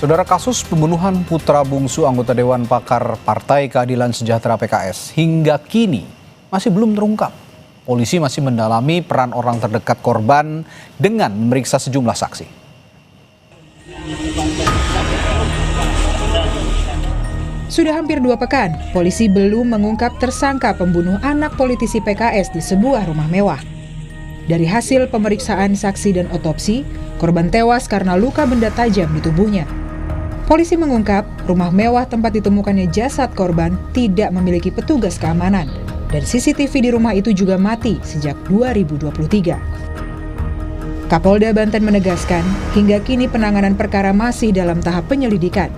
Saudara, kasus pembunuhan putra bungsu anggota Dewan Pakar Partai Keadilan Sejahtera PKS hingga kini masih belum terungkap. Polisi masih mendalami peran orang terdekat korban dengan memeriksa sejumlah saksi. Sudah hampir 2 pekan, polisi belum mengungkap tersangka pembunuh anak politisi PKS di sebuah rumah mewah. Dari hasil pemeriksaan saksi dan otopsi, korban tewas karena luka benda tajam di tubuhnya. Polisi mengungkap rumah mewah tempat ditemukannya jasad korban tidak memiliki petugas keamanan dan CCTV di rumah itu juga mati sejak 2023. Kapolda Banten menegaskan hingga kini penanganan perkara masih dalam tahap penyelidikan.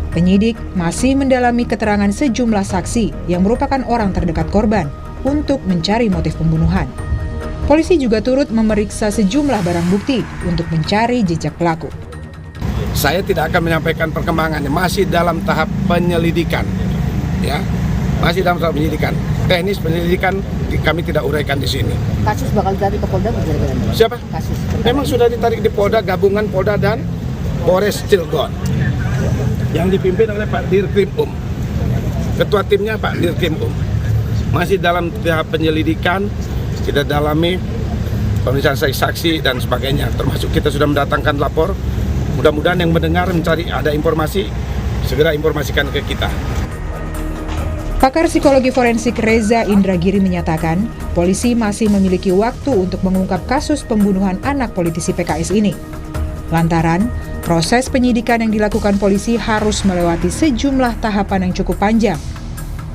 Penyidik masih mendalami keterangan sejumlah saksi yang merupakan orang terdekat korban untuk mencari motif pembunuhan. Polisi juga turut memeriksa sejumlah barang bukti untuk mencari jejak pelaku. Saya tidak akan menyampaikan perkembangannya, masih dalam tahap penyelidikan, ya, masih dalam tahap penyelidikan. Teknis penyelidikan kami tidak uraikan di sini. Kasus bakal ditarik ke Polda bagaimana? Siapa? Kasus. Memang sudah ditarik di Polda, gabungan Polda dan Polres Cilegon, yang dipimpin oleh Pak Dirkrim Ketua timnya Pak Dirkrim Masih dalam tahap penyelidikan, kita dalami pemeriksaan saksi dan sebagainya. Termasuk kita sudah mendatangkan lapor. Mudah-mudahan yang mendengar mencari ada informasi, segera informasikan ke kita. Pakar psikologi forensik Reza Indragiri menyatakan, polisi masih memiliki waktu untuk mengungkap kasus pembunuhan anak politisi PKS ini. Lantaran, proses penyidikan yang dilakukan polisi harus melewati sejumlah tahapan yang cukup panjang.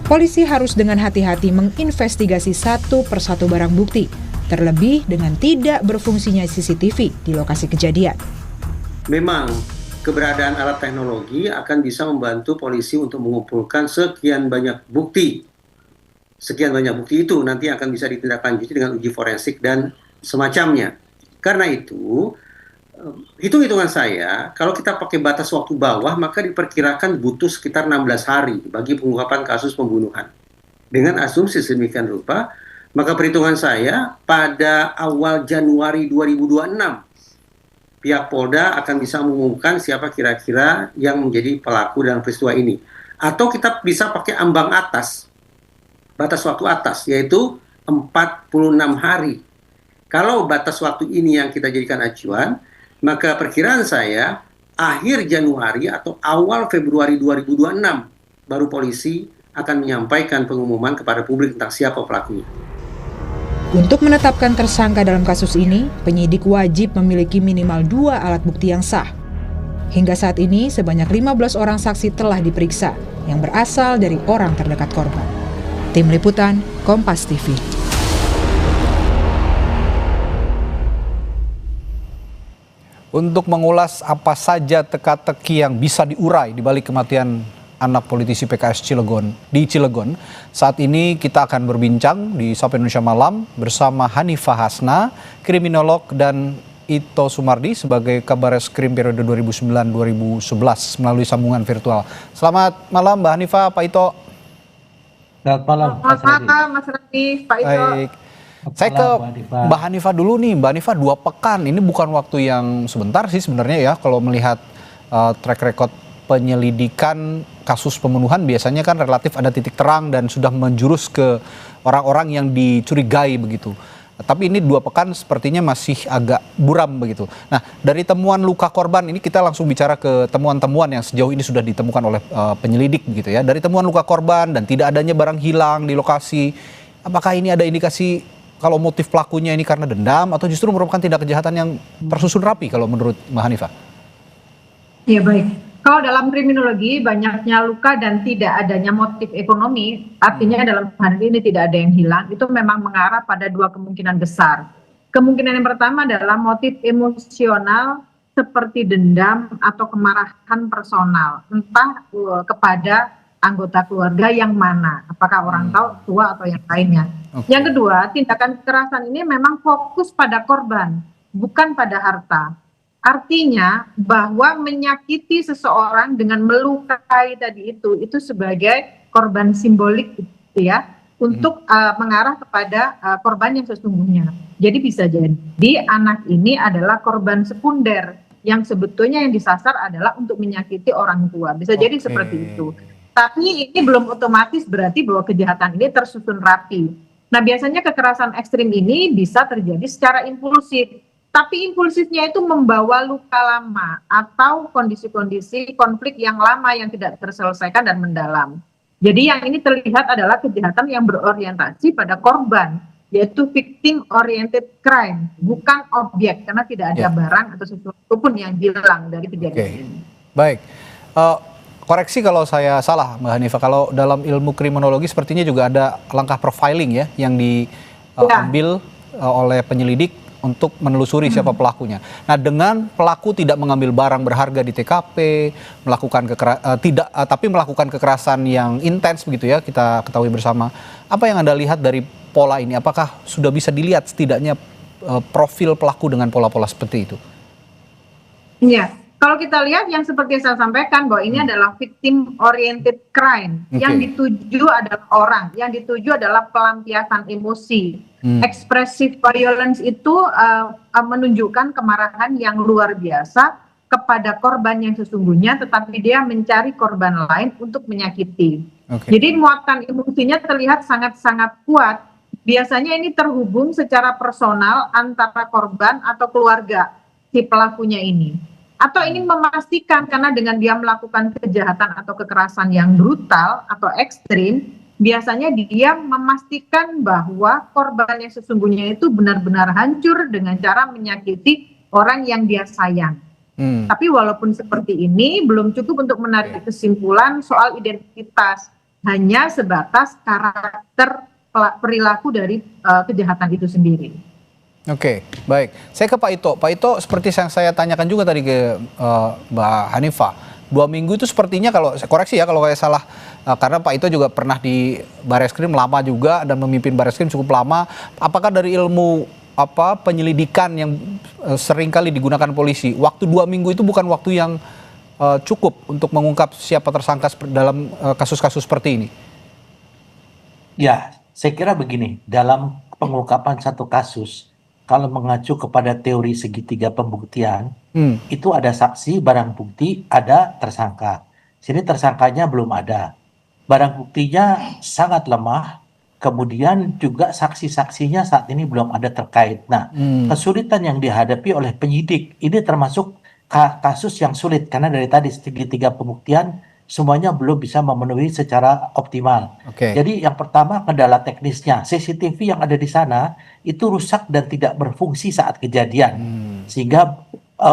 Polisi harus dengan hati-hati menginvestigasi satu persatu barang bukti, terlebih dengan tidak berfungsinya CCTV di lokasi kejadian. Memang keberadaan alat teknologi akan bisa membantu polisi untuk mengumpulkan sekian banyak bukti. Sekian banyak bukti itu nanti akan bisa ditindaklanjuti dengan uji forensik dan semacamnya. Karena itu, hitung-hitungan saya, kalau kita pakai batas waktu bawah, maka diperkirakan butuh sekitar 16 hari bagi pengungkapan kasus pembunuhan. Dengan asumsi sedemikian rupa, maka perhitungan saya pada awal Januari 2026, pihak Polda akan bisa mengumumkan siapa kira-kira yang menjadi pelaku dalam peristiwa ini. Atau kita bisa pakai ambang atas, batas waktu atas, yaitu 46 hari. Kalau batas waktu ini yang kita jadikan acuan, maka perkiraan saya akhir Januari atau awal Februari 2026 baru polisi akan menyampaikan pengumuman kepada publik tentang siapa pelakunya. Untuk menetapkan tersangka dalam kasus ini, penyidik wajib memiliki minimal 2 alat bukti yang sah. Hingga saat ini, sebanyak 15 orang saksi telah diperiksa yang berasal dari orang terdekat korban. Tim Liputan, Kompas TV. Untuk mengulas apa saja teka-teki yang bisa diurai di balik kematian anak politisi PKS di Cilegon. Saat ini kita akan berbincang di Sapa Indonesia Malam bersama Hanifah Hasna, kriminolog, dan Ito Sumardi sebagai Kabareskrim periode 2009-2011 melalui sambungan virtual. Selamat malam Mbak Hanifah, Pak Ito. Selamat malam, Mas Radi, Pak Ito. Baik. Saya ke Mbak Hanifah dulu nih. Mbak Hanifah, 2 pekan ini bukan waktu yang sebentar sih sebenarnya ya kalau melihat track record penyelidikan kasus pembunuhan biasanya kan relatif ada titik terang dan sudah menjurus ke orang-orang yang dicurigai begitu. Tapi ini 2 pekan sepertinya masih agak buram begitu. Nah, dari temuan luka korban ini kita langsung bicara ke temuan-temuan yang sejauh ini sudah ditemukan oleh penyelidik begitu ya. Dari temuan luka korban dan tidak adanya barang hilang di lokasi, apakah ini ada indikasi kalau motif pelakunya ini karena dendam atau justru merupakan tindak kejahatan yang tersusun rapi kalau menurut Mbak Hanifah? Ya baik. Kalau dalam kriminologi banyaknya luka dan tidak adanya motif ekonomi, artinya dalam hal ini tidak ada yang hilang, itu memang mengarah pada 2 kemungkinan besar. Kemungkinan yang pertama adalah motif emosional seperti dendam atau kemarahan personal, entah kepada anggota keluarga yang mana, apakah orang tua atau yang lainnya. Okay. Yang kedua, tindakan kekerasan ini memang fokus pada korban, bukan pada harta. Artinya bahwa menyakiti seseorang dengan melukai tadi itu sebagai korban simbolik gitu ya, untuk mengarah kepada korban yang sesungguhnya. Jadi bisa jadi anak ini adalah korban sekunder yang sebetulnya yang disasar adalah untuk menyakiti orang tua. Bisa jadi Oke. seperti itu. Tapi ini belum otomatis berarti bahwa kejahatan ini tersusun rapi. Nah, biasanya kekerasan ekstrim ini bisa terjadi secara impulsif. Tapi impulsifnya itu membawa luka lama atau kondisi-kondisi konflik yang lama yang tidak terselesaikan dan mendalam. Jadi yang ini terlihat adalah kejahatan yang berorientasi pada korban, yaitu victim oriented crime, bukan objek, karena tidak ada barang atau sesuatu pun yang hilang dari kejadian ini. Baik. Koreksi kalau saya salah, Mbak Hanifah. Kalau dalam ilmu kriminologi sepertinya juga ada langkah profiling ya yang diambil oleh penyelidik untuk menelusuri siapa pelakunya. Nah, dengan pelaku tidak mengambil barang berharga di TKP, tapi melakukan kekerasan yang intens begitu ya, kita ketahui bersama. Apa yang Anda lihat dari pola ini? Apakah sudah bisa dilihat setidaknya profil pelaku dengan pola-pola seperti itu? Iya. Kalau kita lihat yang seperti saya sampaikan bahwa ini adalah victim oriented crime, yang dituju adalah orang, yang dituju adalah pelampiasan emosi. Expressive violence itu menunjukkan kemarahan yang luar biasa kepada korban yang sesungguhnya, tetapi dia mencari korban lain untuk menyakiti. Jadi muatan emosinya terlihat sangat-sangat kuat. Biasanya ini terhubung secara personal antara korban atau keluarga si pelakunya ini. Atau ingin memastikan karena dengan dia melakukan kejahatan atau kekerasan yang brutal atau ekstrim, biasanya dia memastikan bahwa korban yang sesungguhnya itu benar-benar hancur dengan cara menyakiti orang yang dia sayang. Tapi walaupun seperti ini, belum cukup untuk menarik kesimpulan soal identitas, hanya sebatas karakter perilaku dari kejahatan itu sendiri. Oke, baik. Saya ke Pak Ito. Pak Ito, seperti yang saya tanyakan juga tadi ke Mbak Hanifah, 2 minggu itu sepertinya, kalau saya koreksi ya kalau saya salah, karena Pak Ito juga pernah di Bareskrim lama juga dan memimpin Bareskrim cukup lama. Apakah dari ilmu penyelidikan yang seringkali digunakan polisi, waktu 2 minggu itu bukan waktu yang cukup untuk mengungkap siapa tersangka dalam kasus-kasus seperti ini? Ya, saya kira begini, dalam pengungkapan satu kasus, kalau mengacu kepada teori segitiga pembuktian, itu ada saksi, barang bukti, ada tersangka. Sini tersangkanya belum ada. Barang buktinya sangat lemah, kemudian juga saksi-saksinya saat ini belum ada terkait. Nah, kesulitan yang dihadapi oleh penyidik, ini termasuk kasus yang sulit, karena dari tadi segitiga pembuktian, semuanya belum bisa memenuhi secara optimal. Jadi yang pertama kendala teknisnya, CCTV yang ada di sana itu rusak dan tidak berfungsi saat kejadian, sehingga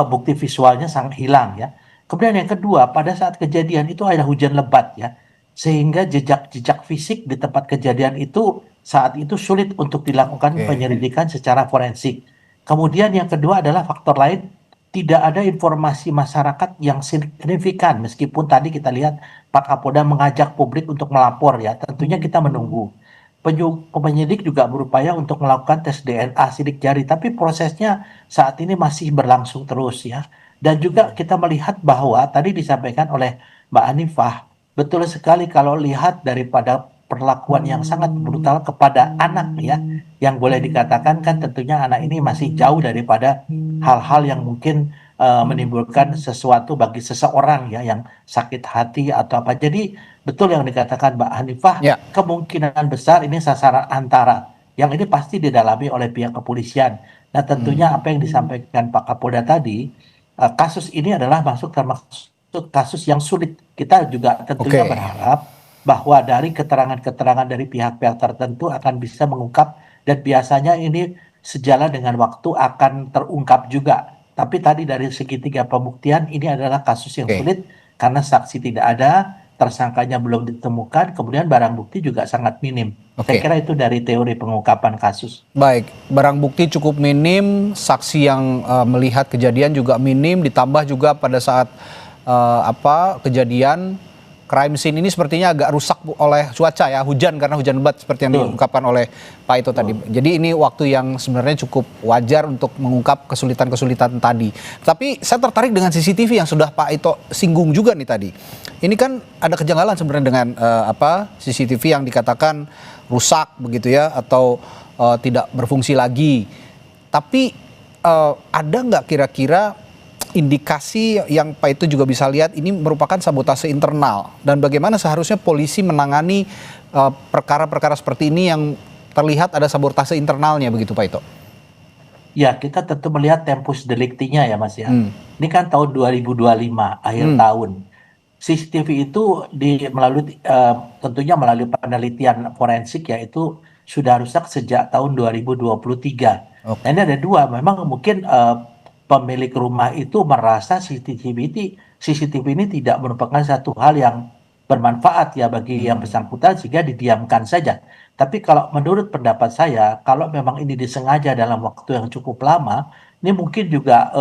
bukti visualnya sangat hilang ya. Kemudian yang kedua, pada saat kejadian itu ada hujan lebat ya, sehingga jejak-jejak fisik di tempat kejadian itu saat itu sulit untuk dilakukan penyelidikan secara forensik. Kemudian yang kedua adalah faktor lain, tidak ada informasi masyarakat yang signifikan, meskipun tadi kita lihat Pak Kapolda mengajak publik untuk melapor ya, tentunya kita menunggu. Penyidik juga berupaya untuk melakukan tes DNA sidik jari, tapi prosesnya saat ini masih berlangsung terus ya. Dan juga kita melihat bahwa tadi disampaikan oleh Mbak Hanifah, betul sekali kalau lihat daripada perlakuan yang sangat brutal kepada anak ya, yang boleh dikatakan kan tentunya anak ini masih jauh daripada hal-hal yang mungkin menimbulkan sesuatu bagi seseorang ya yang sakit hati atau apa. Jadi betul yang dikatakan Mbak Hanifah, kemungkinan besar ini sasaran antara, yang ini pasti didalami oleh pihak kepolisian. Nah tentunya apa yang disampaikan Pak Kapolda tadi, kasus ini adalah termasuk kasus yang sulit. Kita juga tentunya berharap bahwa dari keterangan-keterangan dari pihak-pihak tertentu akan bisa mengungkap, dan biasanya ini sejalan dengan waktu akan terungkap juga. Tapi tadi dari segitiga pembuktian ini adalah kasus yang sulit karena saksi tidak ada, tersangkanya belum ditemukan, kemudian barang bukti juga sangat minim. Saya kira itu dari teori pengungkapan kasus. Baik, barang bukti cukup minim, saksi yang melihat kejadian juga minim, ditambah juga pada saat kejadian crime scene ini sepertinya agak rusak oleh cuaca ya, hujan karena hujan lebat seperti yang diungkapkan oleh Pak Ito tadi. Jadi ini waktu yang sebenarnya cukup wajar untuk mengungkap kesulitan-kesulitan tadi. Tapi saya tertarik dengan CCTV yang sudah Pak Ito singgung juga nih tadi. Ini kan ada kejanggalan sebenarnya dengan CCTV yang dikatakan rusak begitu ya, atau tidak berfungsi lagi. Tapi ada nggak kira-kira indikasi yang Pak itu juga bisa lihat ini merupakan sabotase internal, dan bagaimana seharusnya polisi menangani perkara-perkara seperti ini yang terlihat ada sabotase internalnya begitu Pak Ito? Ya, kita tentu melihat tempus delictinya ya Mas ya. Ini kan tahun 2025, akhir tahun. CCTV itu tentunya melalui penelitian forensik ya, itu sudah rusak sejak tahun 2023. Nah, ini ada dua, memang mungkin pemilik rumah itu merasa CCTV ini tidak merupakan satu hal yang bermanfaat ya bagi yang bersangkutan sehingga didiamkan saja. Tapi kalau menurut pendapat saya, kalau memang ini disengaja dalam waktu yang cukup lama, ini mungkin juga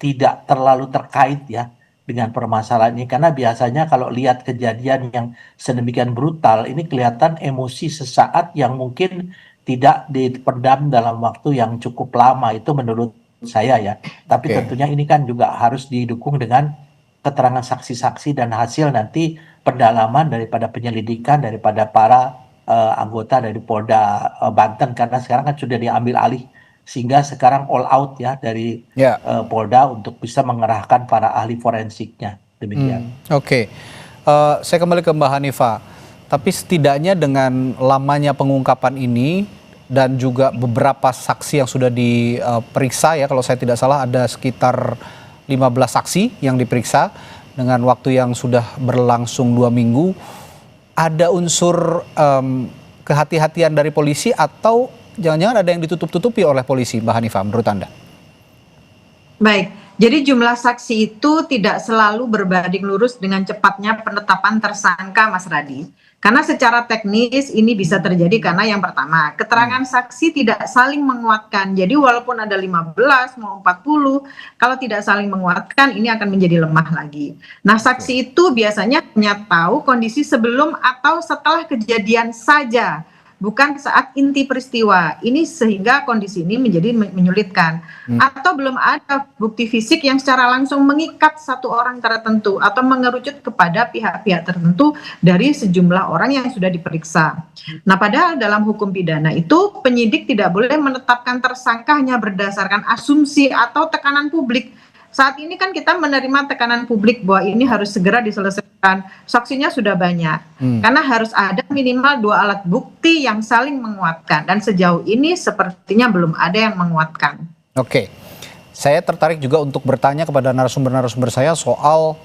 tidak terlalu terkait ya dengan permasalahan ini. Karena biasanya kalau lihat kejadian yang sedemikian brutal, ini kelihatan emosi sesaat yang mungkin tidak dipendam dalam waktu yang cukup lama. Itu menurut saya ya. Tapi tentunya ini kan juga harus didukung dengan keterangan saksi-saksi dan hasil nanti pendalaman daripada penyelidikan daripada para anggota dari Polda Banten, karena sekarang kan sudah diambil alih sehingga sekarang all out ya dari Polda untuk bisa mengerahkan para ahli forensiknya. Demikian. Saya kembali ke Mbak Hanifah. Tapi setidaknya dengan lamanya pengungkapan ini dan juga beberapa saksi yang sudah diperiksa ya, kalau saya tidak salah ada sekitar 15 saksi yang diperiksa dengan waktu yang sudah berlangsung 2 minggu. Ada unsur kehati-hatian dari polisi atau jangan-jangan ada yang ditutup-tutupi oleh polisi, Mbak Hanifah, menurut Anda? Baik, jadi jumlah saksi itu tidak selalu berbanding lurus dengan cepatnya penetapan tersangka, Mas Radi. Karena secara teknis ini bisa terjadi karena yang pertama, keterangan saksi tidak saling menguatkan. Jadi walaupun ada 15 mau 40, kalau tidak saling menguatkan ini akan menjadi lemah lagi. Nah, saksi itu biasanya hanya tahu kondisi sebelum atau setelah kejadian saja, bukan saat inti peristiwa. Ini sehingga kondisi ini menjadi menyulitkan. Atau belum ada bukti fisik yang secara langsung mengikat satu orang tertentu atau mengerucut kepada pihak-pihak tertentu dari sejumlah orang yang sudah diperiksa. Nah, padahal dalam hukum pidana itu penyidik tidak boleh menetapkan tersangka hanya berdasarkan asumsi atau tekanan publik. Saat ini kan kita menerima tekanan publik bahwa ini harus segera diselesaikan. Saksinya sudah banyak. Karena harus ada minimal 2 alat bukti yang saling menguatkan. Dan sejauh ini sepertinya belum ada yang menguatkan. Saya tertarik juga untuk bertanya kepada narasumber-narasumber saya soal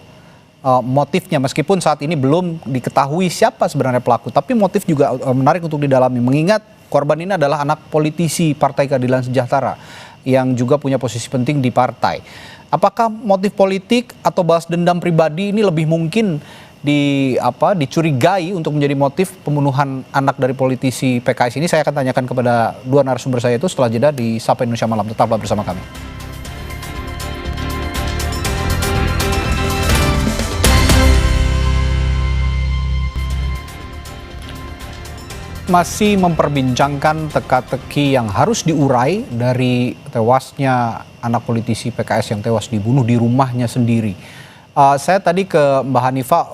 motifnya. Meskipun saat ini belum diketahui siapa sebenarnya pelaku. Tapi motif juga menarik untuk didalami. Mengingat korban ini adalah anak politisi Partai Keadilan Sejahtera yang juga punya posisi penting di partai. Apakah motif politik atau balas dendam pribadi ini lebih mungkin dicurigai untuk menjadi motif pembunuhan anak dari politisi PKS ini? Saya akan tanyakan kepada 2 narasumber saya itu setelah jeda di Sapa Indonesia Malam. Tetaplah bersama kami. Masih memperbincangkan teka-teki yang harus diurai dari tewasnya anak politisi PKS yang tewas dibunuh di rumahnya sendiri. Saya tadi ke Mbak Hanifah,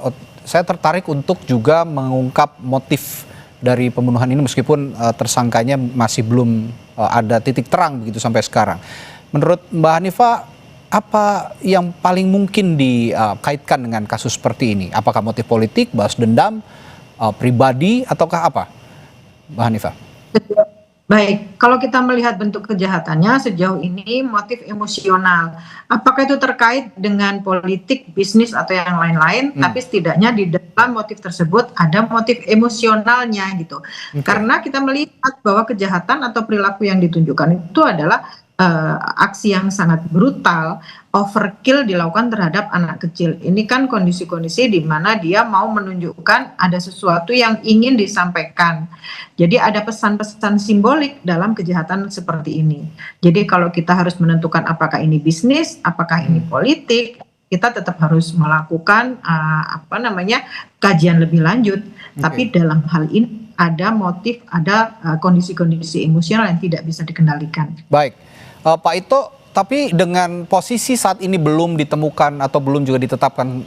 saya tertarik untuk juga mengungkap motif dari pembunuhan ini meskipun tersangkanya masih belum ada titik terang begitu sampai sekarang. Menurut Mbak Hanifah, apa yang paling mungkin dikaitkan dengan kasus seperti ini? Apakah motif politik, balas dendam, pribadi, ataukah apa? Mbak Hanifah. Baik, kalau kita melihat bentuk kejahatannya sejauh ini motif emosional. Apakah itu terkait dengan politik, bisnis, atau yang lain-lain, tapi setidaknya di dalam motif tersebut ada motif emosionalnya gitu. Karena kita melihat bahwa kejahatan atau perilaku yang ditunjukkan itu adalah aksi yang sangat brutal, overkill dilakukan terhadap anak kecil. Ini kan kondisi-kondisi di mana dia mau menunjukkan ada sesuatu yang ingin disampaikan. Jadi ada pesan-pesan simbolik dalam kejahatan seperti ini. Jadi kalau kita harus menentukan apakah ini bisnis, apakah ini politik, kita tetap harus melakukan kajian lebih lanjut. Tapi dalam hal ini ada motif, ada kondisi-kondisi emosional yang tidak bisa dikendalikan. Baik. Pak Ito, tapi dengan posisi saat ini belum ditemukan atau belum juga ditetapkan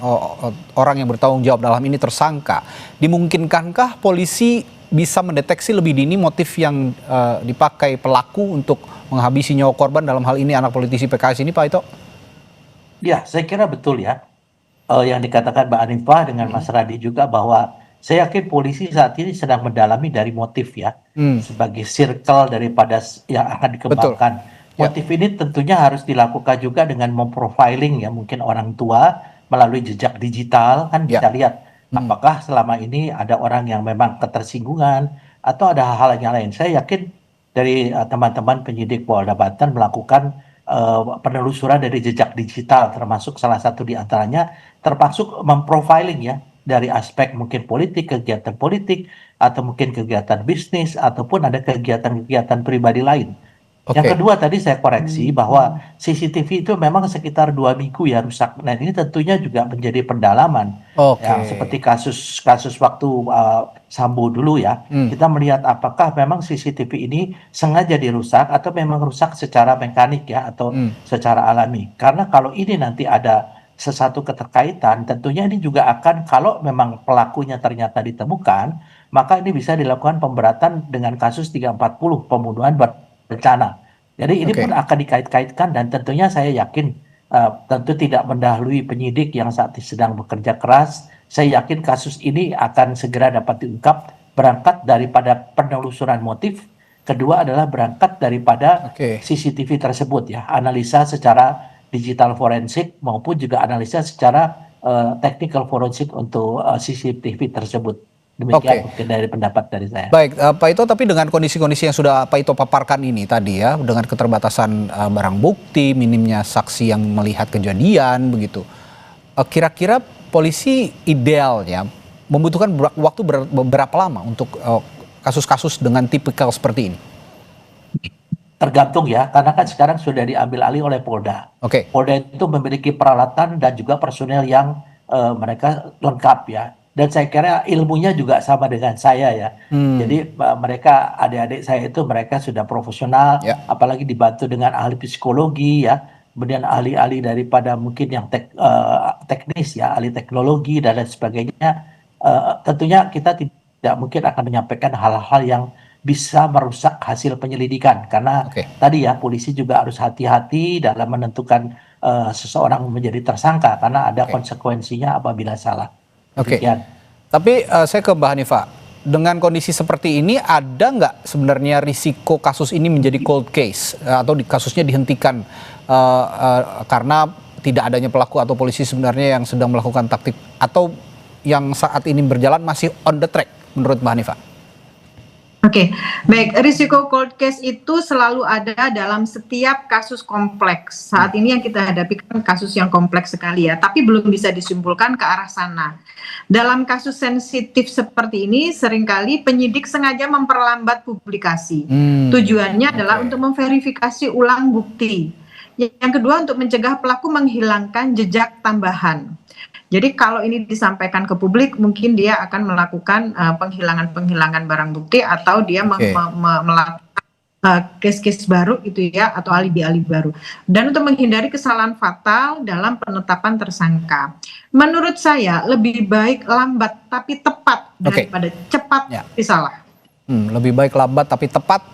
orang yang bertanggung jawab dalam ini tersangka, dimungkinkankah polisi bisa mendeteksi lebih dini motif yang dipakai pelaku untuk menghabisi nyawa korban, dalam hal ini anak politisi PKS ini, Pak Ito? Ya, saya kira betul ya. Yang dikatakan Mbak Hanifah dengan Mas Radi juga bahwa saya yakin polisi saat ini sedang mendalami dari motif ya, sebagai circle daripada yang akan Betul. dikembangkan. Ya. Motif ini tentunya harus dilakukan juga dengan memprofiling ya, mungkin orang tua melalui jejak digital kan Ya. bisa lihat apakah selama ini ada orang yang memang ketersinggungan atau ada hal-hal yang lain. Saya yakin dari teman-teman penyidik Polda Banten melakukan penelusuran dari jejak digital, termasuk salah satu di antaranya termasuk memprofiling ya dari aspek mungkin politik, kegiatan politik, atau mungkin kegiatan bisnis, ataupun ada kegiatan-kegiatan pribadi lain. Oke. Yang kedua tadi saya koreksi bahwa CCTV itu memang sekitar 2 minggu ya rusak. Nah ini tentunya juga menjadi pendalaman. Oke. Ya, seperti kasus waktu Sambo dulu ya. Kita melihat apakah memang CCTV ini sengaja dirusak atau memang rusak secara mekanik ya atau secara alami. Karena kalau ini nanti ada sesuatu keterkaitan, tentunya ini juga akan kalau memang pelakunya ternyata ditemukan, maka ini bisa dilakukan pemberatan dengan kasus 340 pembunuhan berencana. Jadi ini Oke. pun akan dikait-kaitkan dan tentunya saya yakin tentu tidak mendahului penyidik yang saat ini sedang bekerja keras. Saya yakin kasus ini akan segera dapat diungkap berangkat daripada penelusuran motif. Kedua adalah berangkat daripada Oke. CCTV tersebut ya, analisa secara digital forensik maupun juga analisa secara technical forensik untuk CCTV tersebut. Demikian Oke. mungkin dari pendapat dari saya. Baik, Pak Ito, tapi dengan kondisi-kondisi yang sudah Pak Ito paparkan ini tadi ya, dengan keterbatasan barang bukti, minimnya saksi yang melihat kejadian, begitu. Kira-kira polisi idealnya membutuhkan waktu berapa lama untuk kasus-kasus dengan tipikal seperti ini? Tergantung ya, karena kan sekarang sudah diambil alih oleh Polda. Oke. Polda itu memiliki peralatan dan juga personel yang mereka lengkap ya. Dan saya kira ilmunya juga sama dengan saya ya. Jadi mereka adik-adik saya itu mereka sudah profesional, Ya. apalagi dibantu dengan ahli psikologi ya, kemudian ahli-ahli daripada mungkin yang teknis ya, ahli teknologi dan lain sebagainya. Tentunya kita tidak mungkin akan menyampaikan hal-hal yang bisa merusak hasil penyelidikan karena Oke. tadi ya polisi juga harus hati-hati dalam menentukan seseorang menjadi tersangka karena ada Oke. konsekuensinya apabila salah. Oke. Demikian. Tapi saya ke Mbak Hanifah, dengan kondisi seperti ini ada nggak sebenarnya risiko kasus ini menjadi cold case atau kasusnya dihentikan karena tidak adanya pelaku atau polisi sebenarnya yang sedang melakukan taktik atau yang saat ini berjalan masih on the track menurut Mbak Hanifah? Oke, baik. Risiko cold case itu selalu ada dalam setiap kasus kompleks. Saat ini yang kita hadapi kan kasus yang kompleks sekali ya, tapi belum bisa disimpulkan ke arah sana. Dalam kasus sensitif seperti ini, seringkali penyidik sengaja memperlambat publikasi. Tujuannya adalah untuk memverifikasi ulang bukti. Yang kedua, untuk mencegah pelaku menghilangkan jejak tambahan. Jadi kalau ini disampaikan ke publik, mungkin dia akan melakukan penghilangan barang bukti atau dia melakukan case-case baru gitu ya, atau alibi-alibi baru. Dan untuk menghindari kesalahan fatal dalam penetapan tersangka. Menurut saya lebih baik lambat tapi tepat daripada cepat tapi salah. Lebih baik lambat tapi tepat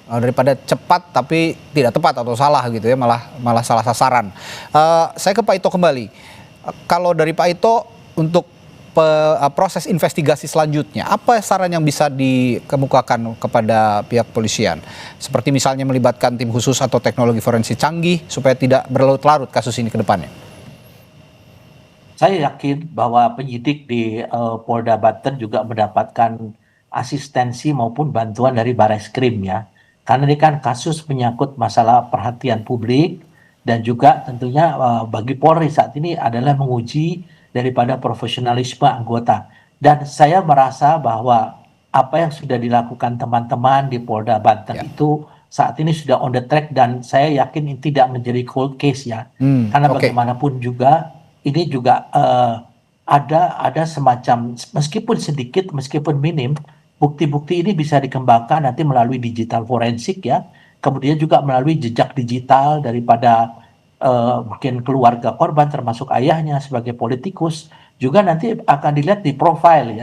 daripada cepat tapi tidak tepat atau salah gitu ya, malah salah sasaran. Saya ke Pak Ito kembali. Kalau dari Pak Ito untuk proses investigasi selanjutnya, apa saran yang bisa dikemukakan kepada pihak polisian? Seperti misalnya melibatkan tim khusus atau teknologi forensik canggih supaya tidak berlarut-larut kasus ini ke depannya. Saya yakin bahwa penyidik di Polda Banten juga mendapatkan asistensi maupun bantuan dari Bareskrim ya. Karena ini kan kasus menyangkut masalah perhatian publik. Dan juga tentunya bagi Polri saat ini adalah menguji daripada profesionalisme anggota. Dan saya merasa bahwa apa yang sudah dilakukan teman-teman di Polda Banten itu saat ini sudah on the track dan saya yakin ini tidak menjadi cold case ya. Karena bagaimanapun juga ini juga ada semacam meskipun sedikit, meskipun minim, bukti-bukti ini bisa dikembangkan nanti melalui digital forensik ya. Kemudian juga melalui jejak digital daripada mungkin keluarga korban termasuk ayahnya sebagai politikus juga nanti akan dilihat di profil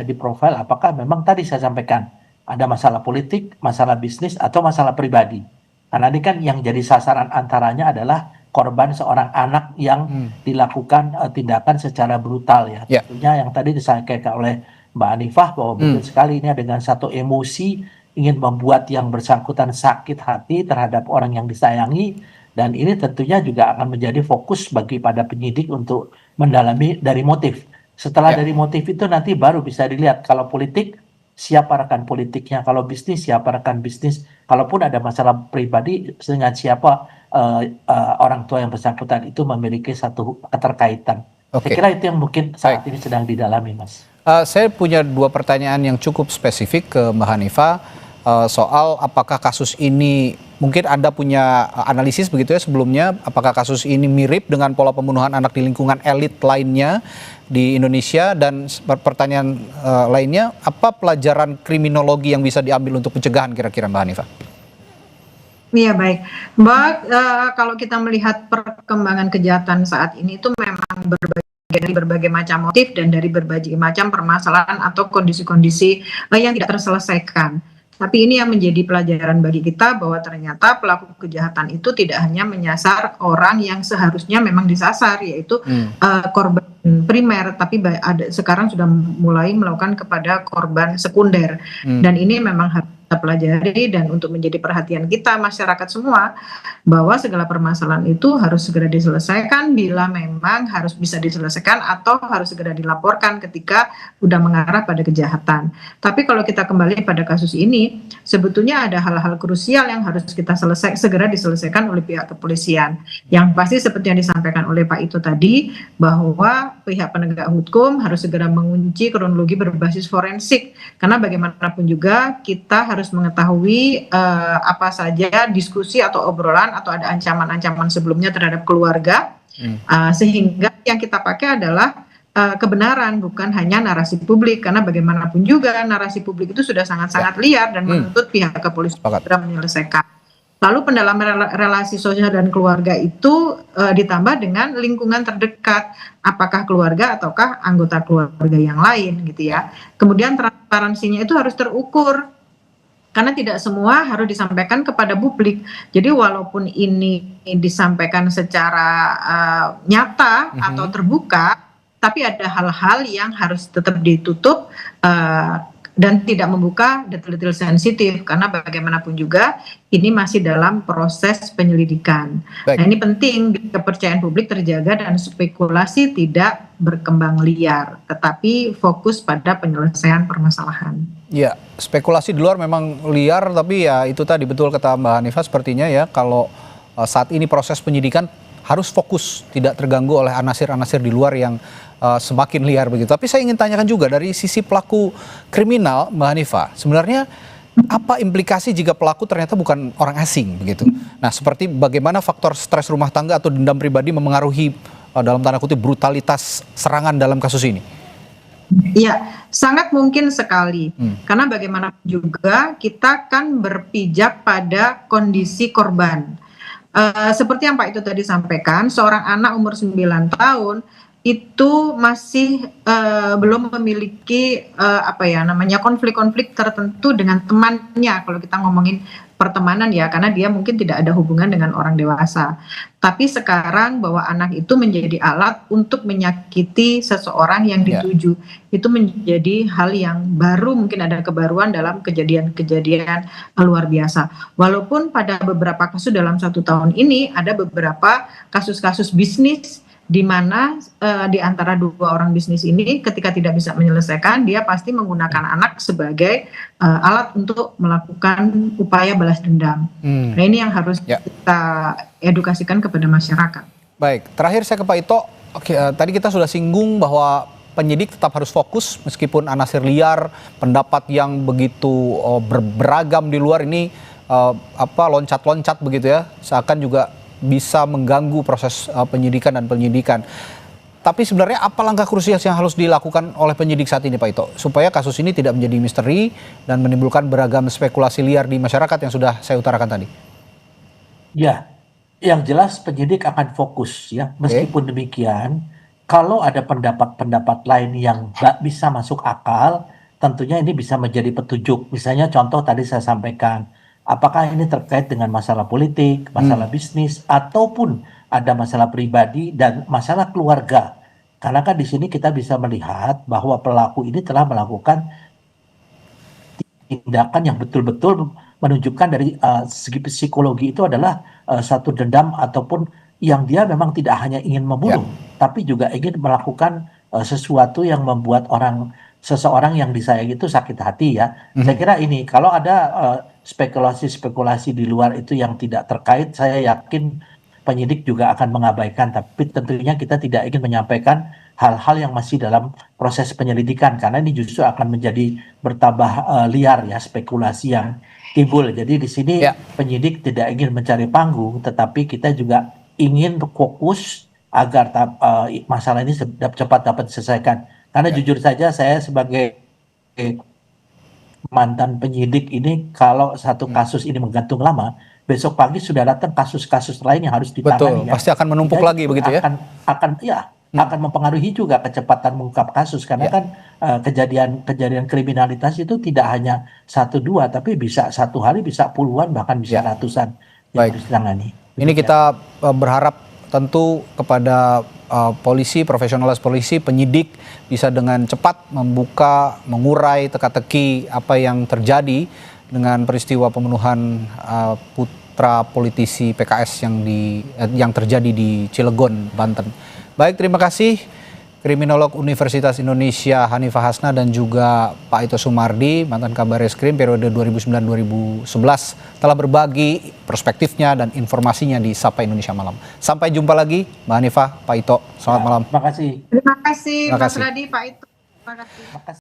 apakah memang tadi saya sampaikan ada masalah politik, masalah bisnis atau masalah pribadi. Karena ini kan yang jadi sasaran antaranya adalah korban seorang anak yang dilakukan tindakan secara brutal ya. Tentunya yang tadi disampaikan oleh Mbak Hanifah bahwa betul sekali ini dengan satu emosi ingin membuat yang bersangkutan sakit hati terhadap orang yang disayangi, dan ini tentunya juga akan menjadi fokus bagi pada penyidik untuk mendalami dari motif. Setelah dari motif itu nanti baru bisa dilihat kalau politik siapa rekan politiknya, kalau bisnis siapa rekan bisnis, kalaupun ada masalah pribadi dengan siapa orang tua yang bersangkutan itu memiliki satu keterkaitan. Saya kira itu yang mungkin saat ini sedang didalami, Mas. Saya punya 2 pertanyaan yang cukup spesifik ke Mbak Hanifah soal apakah kasus ini, mungkin Anda punya analisis begitu ya sebelumnya, apakah kasus ini mirip dengan pola pembunuhan anak di lingkungan elit lainnya di Indonesia, dan pertanyaan lainnya, apa pelajaran kriminologi yang bisa diambil untuk pencegahan kira-kira Mbak Hanifah? Iya baik, Mbak, kalau kita melihat perkembangan kejahatan saat ini itu memang dari berbagai macam motif dan dari berbagai macam permasalahan atau kondisi-kondisi yang tidak terselesaikan. Tapi ini yang menjadi pelajaran bagi kita bahwa ternyata pelaku kejahatan itu tidak hanya menyasar orang yang seharusnya memang disasar, yaitu korban primer, tapi sekarang sudah mulai melakukan kepada korban sekunder. Dan ini memang harus kita pelajari dan untuk menjadi perhatian kita masyarakat semua bahwa segala permasalahan itu harus segera diselesaikan bila memang harus bisa diselesaikan atau harus segera dilaporkan ketika sudah mengarah pada kejahatan. Tapi kalau kita kembali pada kasus ini, sebetulnya ada hal-hal krusial yang harus kita segera diselesaikan oleh pihak kepolisian. Yang pasti seperti yang disampaikan oleh Pak Ito tadi, bahwa pihak penegak hukum harus segera mengunci kronologi berbasis forensik, karena bagaimanapun juga kita harus mengetahui apa saja diskusi atau obrolan atau ada ancaman-ancaman sebelumnya terhadap keluarga, sehingga yang kita pakai adalah kebenaran, bukan hanya narasi publik, karena bagaimanapun juga narasi publik itu sudah sangat-sangat liar dan menuntut pihak kepolisian segera menyelesaikan. Lalu pendalaman relasi sosial dan keluarga itu ditambah dengan lingkungan terdekat, apakah keluarga ataukah anggota keluarga yang lain gitu ya. Kemudian transparansinya itu harus terukur, karena tidak semua harus disampaikan kepada publik. Jadi walaupun ini disampaikan secara nyata atau terbuka, tapi ada hal-hal yang harus tetap ditutup dan tidak membuka detail-detail sensitif, karena bagaimanapun juga ini masih dalam proses penyelidikan. Nah, ini penting kepercayaan publik terjaga dan spekulasi tidak berkembang liar, tetapi fokus pada penyelesaian permasalahan. Ya, spekulasi di luar memang liar, tapi ya itu tadi betul kata Mbak Hanifah, sepertinya ya kalau saat ini proses penyidikan harus fokus, tidak terganggu oleh anasir-anasir di luar yang semakin liar begitu. Tapi saya ingin tanyakan juga dari sisi pelaku kriminal, Mbak Hanifah, sebenarnya apa implikasi jika pelaku ternyata bukan orang asing begitu? Nah, seperti bagaimana faktor stres rumah tangga atau dendam pribadi memengaruhi dalam tanda kutip brutalitas serangan dalam kasus ini? Iya, sangat mungkin sekali. Karena bagaimanapun juga kita kan berpijak pada kondisi korban. Seperti yang Pak Ito tadi sampaikan, seorang anak umur 9 tahun itu masih belum memiliki konflik-konflik tertentu dengan temannya, kalau kita ngomongin pertemanan ya, karena dia mungkin tidak ada hubungan dengan orang dewasa. Tapi sekarang bahwa anak itu menjadi alat untuk menyakiti seseorang yang dituju, itu menjadi hal yang baru, mungkin ada kebaruan dalam kejadian-kejadian luar biasa. Walaupun pada beberapa kasus dalam 1 tahun ini ada beberapa kasus-kasus bisnis di mana di antara 2 orang bisnis ini ketika tidak bisa menyelesaikan, dia pasti menggunakan anak sebagai alat untuk melakukan upaya balas dendam. Nah, ini yang harus kita edukasikan kepada masyarakat. Baik, terakhir saya ke Pak Ito. Oke, tadi kita sudah singgung bahwa penyidik tetap harus fokus meskipun anasir liar, pendapat yang begitu beragam di luar ini loncat-loncat begitu ya, seakan juga bisa mengganggu proses penyidikan dan penyidikan. Tapi sebenarnya apa langkah krusial yang harus dilakukan oleh penyidik saat ini, Pak Ito, supaya kasus ini tidak menjadi misteri dan menimbulkan beragam spekulasi liar di masyarakat yang sudah saya utarakan tadi? Ya, yang jelas penyidik akan fokus ya. Meskipun demikian, kalau ada pendapat-pendapat lain yang nggak bisa masuk akal, tentunya ini bisa menjadi petunjuk. Misalnya contoh tadi saya sampaikan, apakah ini terkait dengan masalah politik, masalah bisnis, ataupun ada masalah pribadi dan masalah keluarga. Karena kan di sini kita bisa melihat bahwa pelaku ini telah melakukan tindakan yang betul-betul menunjukkan dari segi psikologi itu adalah satu dendam ataupun yang dia memang tidak hanya ingin membunuh, tapi juga ingin melakukan sesuatu yang membuat seseorang yang disayang itu sakit hati ya. Saya kira ini kalau ada spekulasi-spekulasi di luar itu yang tidak terkait, saya yakin penyidik juga akan mengabaikan. Tapi tentunya kita tidak ingin menyampaikan hal-hal yang masih dalam proses penyelidikan karena ini justru akan menjadi bertambah liar ya spekulasi yang timbul. Jadi di sini penyidik tidak ingin mencari panggung, tetapi kita juga ingin fokus agar masalah ini cepat dapat diselesaikan. Karena jujur saja saya sebagai mantan penyidik ini kalau satu kasus ini menggantung lama, besok pagi sudah datang kasus-kasus lain yang harus ditangani. Betul, pasti akan menumpuk lagi begitu ya. Akan mempengaruhi juga kecepatan mengungkap kasus karena kan kejadian kriminalitas itu tidak hanya 1-2 tapi bisa satu hari bisa puluhan bahkan bisa ratusan yang harus ditangani. Ini kita berharap tentu kepada polisi, profesionalis polisi, penyidik bisa dengan cepat membuka, mengurai teka-teki apa yang terjadi dengan peristiwa pembunuhan putra politisi PKS yang terjadi di Cilegon, Banten. Baik, terima kasih Kriminolog Universitas Indonesia Hanifah Hasna dan juga Pak Ito Sumardi, mantan Kabareskrim periode 2009-2011 telah berbagi perspektifnya dan informasinya di Sapa Indonesia Malam. Sampai jumpa lagi, Mbak Hanifah, Pak Ito. Selamat malam. Terima kasih. Terima kasih Mas Radi, Pak Ito. Terima kasih.